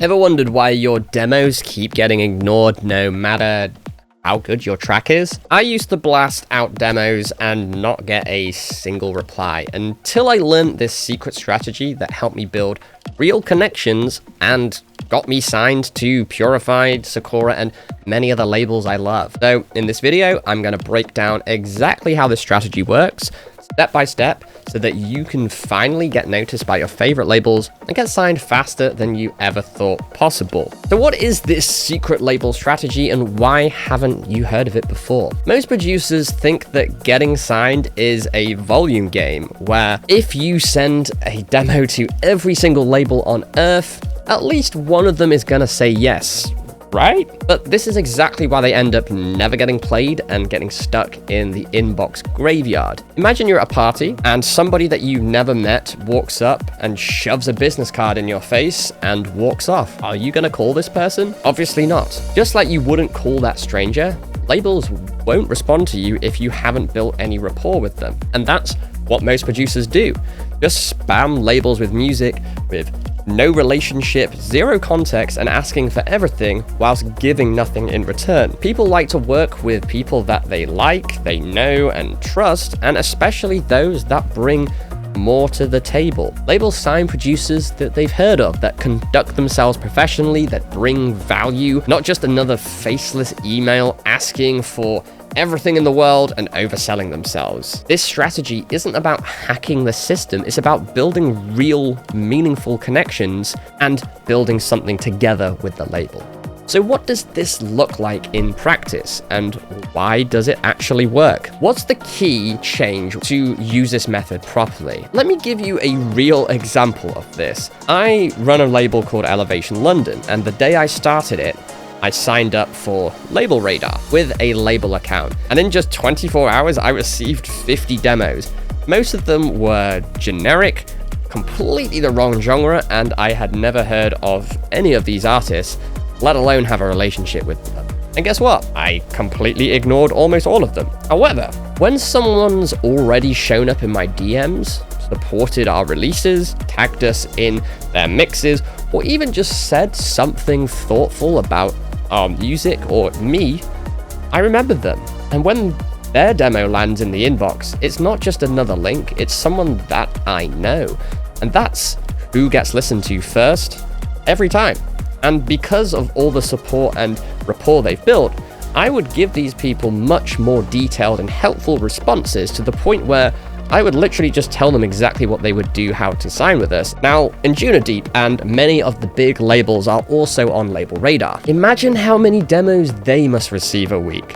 Ever wondered why your demos keep getting ignored no matter how good your track is? I used to blast out demos and not get a single reply until I learned this secret strategy that helped me build real connections and got me signed to Purified, Sakura, and many other labels I love. So in this video, I'm going to break down exactly how this strategy works, step by step, so that you can finally get noticed by your favorite labels and get signed faster than you ever thought possible. So what is this secret label strategy and why haven't you heard of it before? Most producers think that getting signed is a volume game, where if you send a demo to every single label on Earth, at least one of them is gonna say yes, right? But this is exactly why they end up never getting played and getting stuck in the inbox graveyard. Imagine you're at a party and somebody that you've never met walks up and shoves a business card in your face and walks off. Are you gonna call this person? Obviously not. Just like you wouldn't call that stranger, labels won't respond to you if you haven't built any rapport with them. And that's what most producers do. Just spam labels with music, with no relationship, zero context, and asking for everything whilst giving nothing in return. People like to work with people that they like, they know, and trust, and especially those that bring more to the table. Labels sign producers that they've heard of, that conduct themselves professionally, that bring value, not just another faceless email asking for everything in the world and overselling themselves. This strategy isn't about hacking the system, it's about building real, meaningful connections and building something together with the label. So what does this look like in practice, and why does it actually work? What's the key change to use this method properly? Let me give you a real example of this. I run a label called Elevation London, and the day I started it, I signed up for Label Radar with a label account, and in just 24 hours, I received 50 demos. Most of them were generic, completely the wrong genre, and I had never heard of any of these artists, let alone have a relationship with them. And guess what? I completely ignored almost all of them. However, when someone's already shown up in my DMs, supported our releases, tagged us in their mixes, or even just said something thoughtful about our music or me, I remembered them. And when their demo lands in the inbox, it's not just another link, it's someone that I know. And that's who gets listened to first, every time. And because of all the support and rapport they've built, I would give these people much more detailed and helpful responses, to the point where I would literally just tell them exactly what they would do, how to sign with us. Now, Anjunadeep and many of the big labels are also on Label Radar. Imagine how many demos they must receive a week.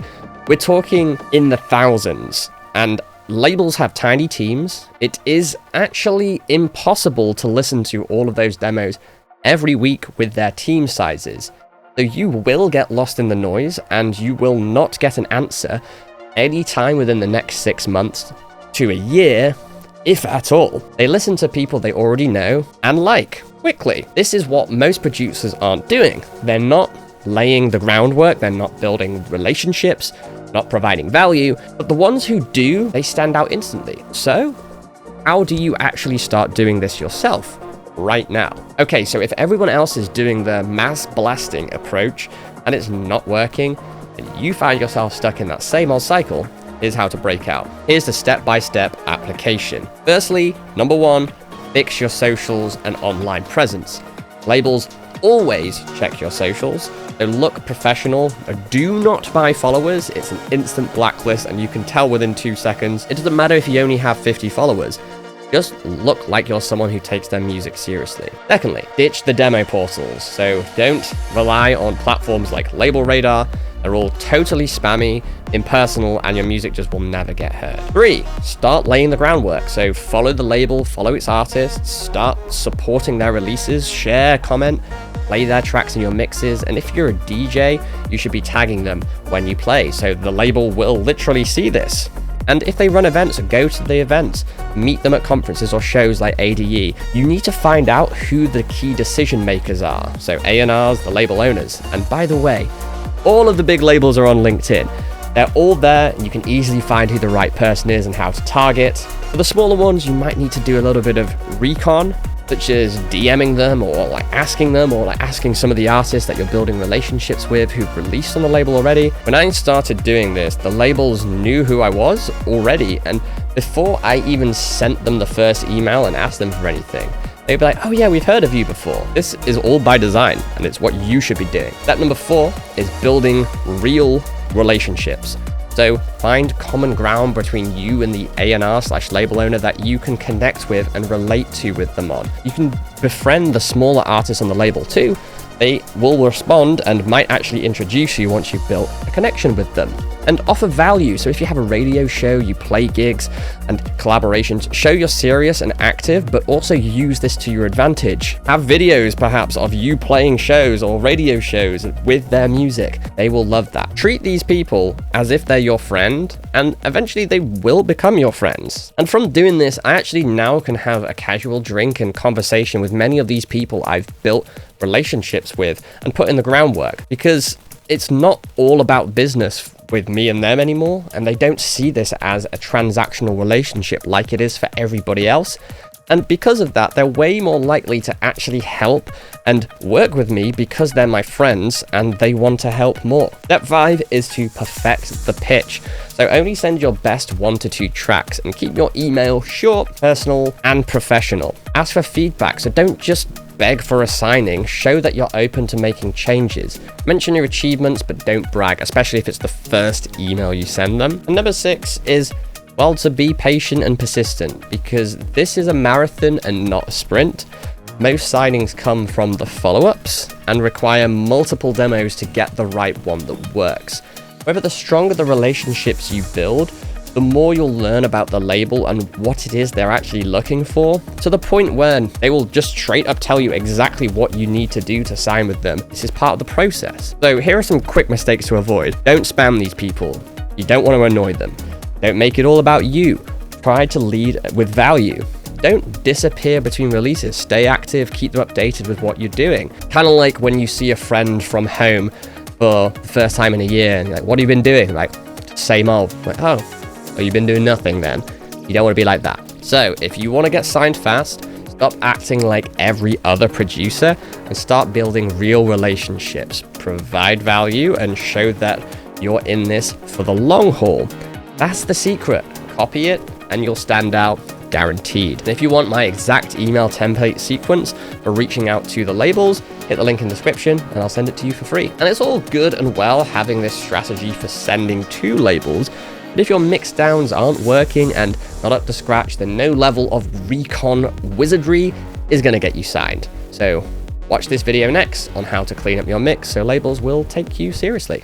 We're talking in the thousands, and labels have tiny teams. It is actually impossible to listen to all of those demos every week with their team sizes. So you will get lost in the noise, and you will not get an answer anytime within the next 6 months to a year, if at all. They listen to people they already know and like quickly. This is what most producers aren't doing. They're not laying the groundwork, they're not building relationships, not providing value, but the ones who do, they stand out instantly. So, how do you actually start doing this yourself right now? Okay, so if everyone else is doing the mass blasting approach and it's not working, and you find yourself stuck in that same old cycle, here's how to break out. Here's the step-by-step application. Firstly, number 1, fix your socials and online presence. Labels always check your socials. So look professional. Do not buy followers. It's an instant blacklist, and you can tell within 2 seconds. It doesn't matter if you only have 50 followers. Just look like you're someone who takes their music seriously. Secondly, ditch the demo portals. So don't rely on platforms like Label Radar. They're all totally spammy, impersonal, and your music just will never get heard. 3, start laying the groundwork. So follow the label, follow its artists, start supporting their releases, share, comment, play their tracks in your mixes, and if you're a DJ, you should be tagging them when you play, so the label will literally see this. And if they run events, go to the events, meet them at conferences or shows like ADE. You need to find out who the key decision makers are, so A&Rs, the label owners. And by the way, all of the big labels are on LinkedIn. They're all there, and you can easily find who the right person is and how to target. For the smaller ones, you might need to do a little bit of recon, such as DMing them or like asking them or like asking some of the artists that you're building relationships with who've released on the label already. When I started doing this, the labels knew who I was already, and before I even sent them the first email and asked them for anything, they'd be like, oh yeah, we've heard of you before. This is all by design, and it's what you should be doing. Step number 4 is building real relationships. So find common ground between you and the A&R/label owner that you can connect with and relate to with them on. You can befriend the smaller artists on the label too. They will respond and might actually introduce you once you've built a connection with them. And offer value. So if you have a radio show, you play gigs and collaborations, show you're serious and active, but also use this to your advantage. Have videos perhaps of you playing shows or radio shows with their music. They will love that. Treat these people as if they're your friend, and eventually they will become your friends. And from doing this, I actually now can have a casual drink and conversation with many of these people I've built relationships with and put in the groundwork, because it's not all about business with me and them anymore, and they don't see this as a transactional relationship like it is for everybody else. And because of that, they're way more likely to actually help and work with me because they're my friends and they want to help more. Step 5 is to perfect the pitch. So only send your best 1 to 2 tracks and keep your email short, personal, and professional. Ask for feedback, so don't just beg for a signing. Show that you're open to making changes. Mention your achievements, but don't brag, especially if it's the first email you send them. And number 6 is, well, to be patient and persistent, because this is a marathon and not a sprint. Most signings come from the follow-ups and require multiple demos to get the right one that works. However, the stronger the relationships you build, the more you'll learn about the label and what it is they're actually looking for, to the point where they will just straight up tell you exactly what you need to do to sign with them. This is part of the process. So here are some quick mistakes to avoid. Don't spam these people. You don't want to annoy them. Don't make it all about you. Try to lead with value. Don't disappear between releases. Stay active, keep them updated with what you're doing. Kind of like when you see a friend from home for the first time in a year and you're like, what have you been doing? Like, same old. Like, oh, you've been doing nothing then. You don't want to be like that. So if you want to get signed fast, stop acting like every other producer and start building real relationships. Provide value and show that you're in this for the long haul. That's the secret. Copy it and you'll stand out, guaranteed. And if you want my exact email template sequence for reaching out to the labels, hit the link in the description and I'll send it to you for free. And it's all good and well having this strategy for sending to labels, but if your mix downs aren't working and not up to scratch, then no level of recon wizardry is going to get you signed. So watch this video next on how to clean up your mix so labels will take you seriously.